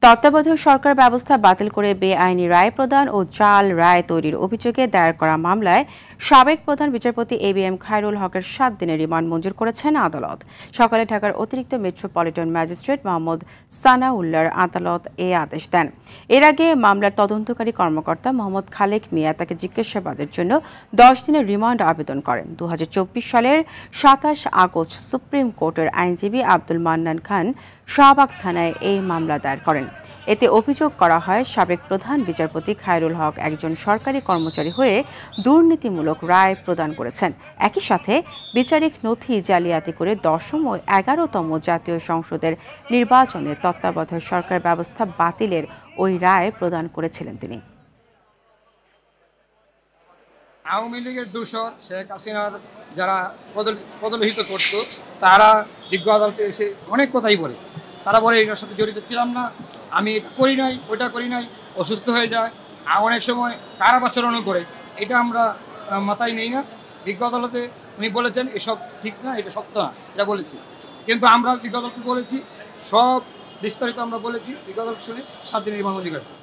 তত্ত্বাবধায়ক সরকার ব্যবস্থা বাতিল করে বেআইনি রায় প্রদান ও জাল রায় তৈরির অভিযোগে দায়ের করা মামলায় সাবেক প্রধান বিচারপতি এবিএম খায়রুল হকের ৭ দিনের রিমান্ড মঞ্জুর করেছেন আদালত। সকালে ঢাকার অতিরিক্ত মেট্রোপলিটন ম্যাজিস্ট্রেট মোহাম্মদ সানাউল্লাহর আদালত এ আদেশ দেন। এর আগে মামলার তদন্তকারী কর্মকর্তা মোহাম্মদ খালেক মিয়া তাকে জিজ্ঞাসাবাদের জন্য ১০ দিনের রিমান্ড আবেদন করেন। ২০২৪ সালের ২৭ আগস্ট সুপ্রিম কোর্টের আইনজীবী আব্দুল মান্নান খান শাহবাগ থানায় এই মামলা দায়ের করেন। এতে অভিযোগ করা হয়, সাবেক প্রধান বিচারপতি খায়রুল হক একজন সরকারি কর্মচারী হয়ে দুর্নীতিমূলক রায় প্রদান করেছেন। একই সাথে বিচারিক নথি জালিয়াতি করে ১০ম ও ১১তম জাতীয় সংসদের নির্বাচনে তত্ত্বাবধায়ক সরকার ব্যবস্থা বাতিলের ওই রায় প্রদান করেছিলেন তিনি। আওয়ামী লীগের দূষর শেখ হাসিনার যারা পদলোহিত করত তারা বিজ্ঞ আদালতে এসে অনেক কথাই বলে। তারা বলে এটার সাথে জড়িত ছিলাম না, আমি এটা করি নাই, ওইটা করি নাই, অসুস্থ হয়ে যায়, অনেক সময় কারাবাচরণও করে। এটা আমরা মাথায় নেই না। বিজ্ঞ আদালতে উনি বলেছেন এসব ঠিক না, এটা সত্য না, এটা বলেছি। কিন্তু আমরা বিজ্ঞ আদালতে বলেছি, সব বিস্তারিত আমরা বলেছি, বিজ্ঞ আদালত শুনে ৭ দিনের রিমান্ড মঞ্জুর করেন।